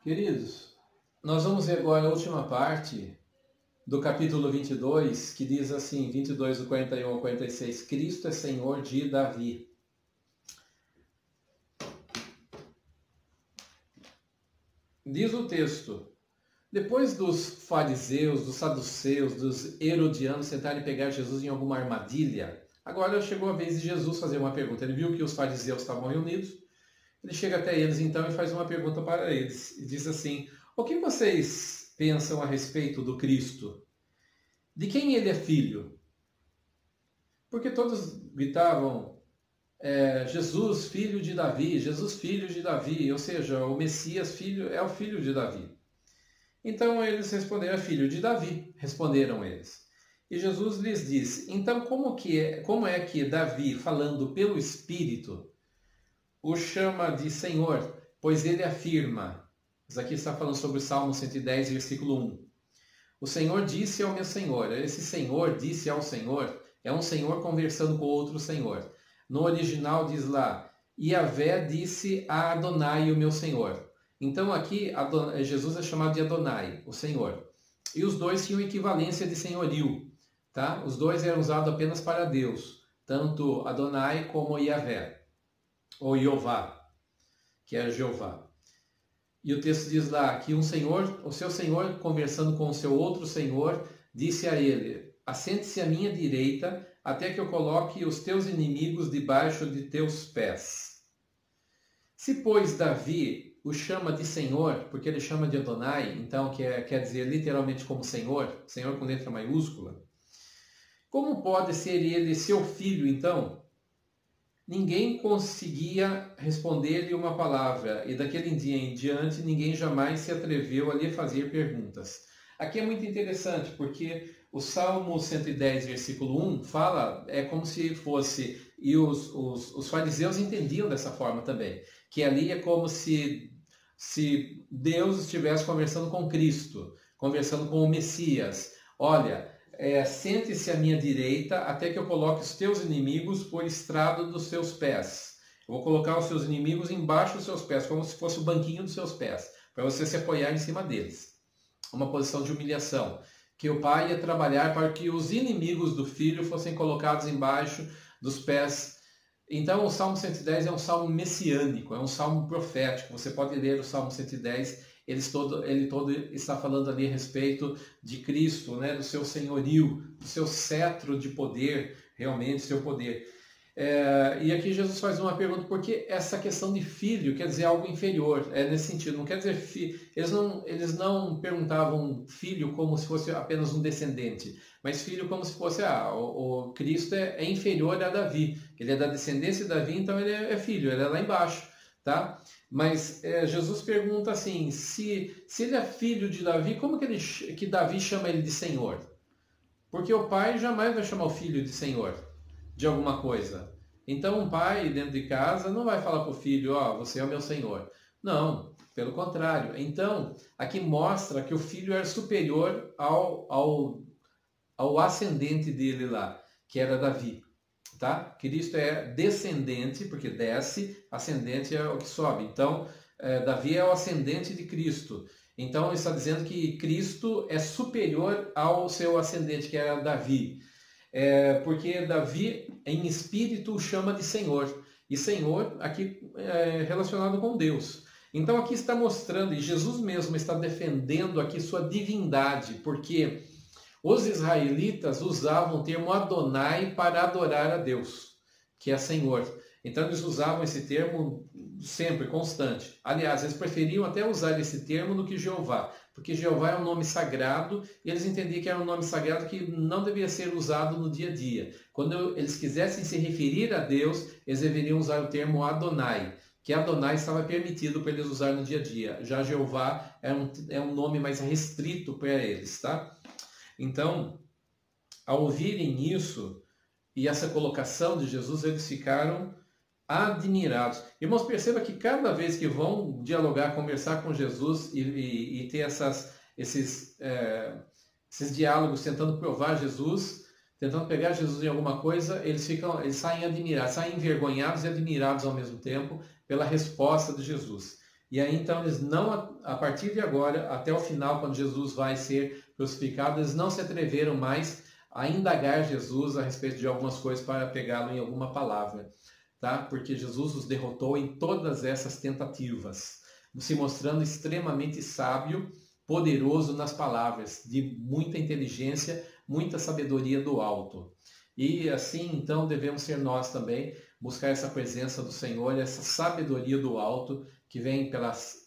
Queridos, nós vamos ver agora a última parte do capítulo 22, que diz assim, 22 do 41 ao 46, Cristo é Senhor de Davi. Diz o texto: depois dos fariseus, dos saduceus, dos herodianos tentarem pegar Jesus em alguma armadilha, agora chegou a vez de Jesus fazer uma pergunta. Ele viu que os fariseus estavam reunidos, ele chega até eles então e faz uma pergunta para eles. E diz assim: o que vocês pensam a respeito do Cristo? De quem ele é filho? Porque todos gritavam, Jesus, filho de Davi, Jesus, filho de Davi, ou seja, o Messias é o filho de Davi. Então eles responderam, é filho de Davi, responderam eles. E Jesus lhes disse, então como é que Davi, falando pelo Espírito, o chama de Senhor, pois ele afirma, isso aqui está falando sobre o Salmo 110, versículo 1. O Senhor disse ao meu Senhor, esse Senhor disse ao Senhor, é um Senhor conversando com outro Senhor. No original diz lá, Yahvé disse a Adonai, o meu Senhor. Então aqui Jesus é chamado de Adonai, o Senhor. E os dois tinham equivalência de senhorio, tá? Os dois eram usados apenas para Deus, tanto Adonai como Yahvé, ou Jeová, que é Jeová. E o texto diz lá que o seu senhor, conversando com o seu outro senhor, disse a ele, assente-se à minha direita, até que eu coloque os teus inimigos debaixo de teus pés. Se, pois, Davi o chama de Senhor, porque ele chama de Adonai, então quer dizer literalmente como Senhor, Senhor com letra maiúscula, como pode ser ele seu filho, então? Ninguém conseguia responder-lhe uma palavra, e daquele dia em diante ninguém jamais se atreveu a lhe fazer perguntas. Aqui é muito interessante, porque o Salmo 110, versículo 1, fala, é como se fosse, e os fariseus entendiam dessa forma também, que ali é como se Deus estivesse conversando com Cristo, conversando com o Messias. Olha, sente-se à minha direita até que eu coloque os teus inimigos por estrado dos seus pés. Eu vou colocar os seus inimigos embaixo dos seus pés, como se fosse o banquinho dos seus pés, para você se apoiar em cima deles. Uma posição de humilhação. Que o pai ia trabalhar para que os inimigos do filho fossem colocados embaixo dos pés. Então o Salmo 110 é um salmo messiânico, é um salmo profético. Você pode ler o Salmo 110, ele todo está falando ali a respeito de Cristo, né, do seu senhorio, do seu cetro de poder, realmente, seu poder. E aqui Jesus faz uma pergunta, porque essa questão de filho quer dizer algo inferior, nesse sentido, não quer dizer filho, eles não perguntavam filho como se fosse apenas um descendente, mas filho como se fosse, o Cristo é inferior a Davi, ele é da descendência de Davi, então ele é filho, ele é lá embaixo, tá? Mas Jesus pergunta assim, se ele é filho de Davi, como que Davi chama ele de Senhor? Porque o pai jamais vai chamar o filho de Senhor de alguma coisa. Então um pai dentro de casa não vai falar para o filho, você é o meu Senhor. Não, pelo contrário. Então, aqui mostra que o filho era superior ao ascendente dele lá, que era Davi. Tá? Cristo é descendente, porque desce, ascendente é o que sobe. Então, Davi é o ascendente de Cristo. Então, ele está dizendo que Cristo é superior ao seu ascendente, que era Davi. Porque Davi, em espírito, o chama de Senhor. E Senhor, aqui, é relacionado com Deus. Então, aqui está mostrando, e Jesus mesmo está defendendo aqui sua divindade, porque os israelitas usavam o termo Adonai para adorar a Deus, que é Senhor. Então eles usavam esse termo sempre, constante. Aliás, eles preferiam até usar esse termo do que Jeová, porque Jeová é um nome sagrado e eles entendiam que era um nome sagrado que não devia ser usado no dia a dia. Quando eles quisessem se referir a Deus, eles deveriam usar o termo Adonai, que Adonai estava permitido para eles usar no dia a dia. Já Jeová é um nome mais restrito para eles, tá? Então, ao ouvirem isso e essa colocação de Jesus, eles ficaram admirados. Irmãos, perceba que cada vez que vão dialogar, conversar com Jesus e ter esses diálogos tentando provar Jesus, tentando pegar Jesus em alguma coisa, eles saem admirados, saem envergonhados e admirados ao mesmo tempo pela resposta de Jesus. E aí então eles não, a partir de agora, até o final, quando Jesus vai ser crucificado, eles não se atreveram mais a indagar Jesus a respeito de algumas coisas para pegá-lo em alguma palavra, tá? Porque Jesus os derrotou em todas essas tentativas, se mostrando extremamente sábio, poderoso nas palavras, de muita inteligência, muita sabedoria do alto. E assim, então, devemos ser nós também, buscar essa presença do Senhor, essa sabedoria do alto, que vem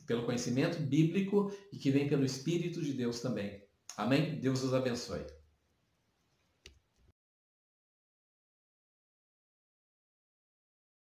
pelo conhecimento bíblico e que vem pelo Espírito de Deus também. Amém? Deus os abençoe.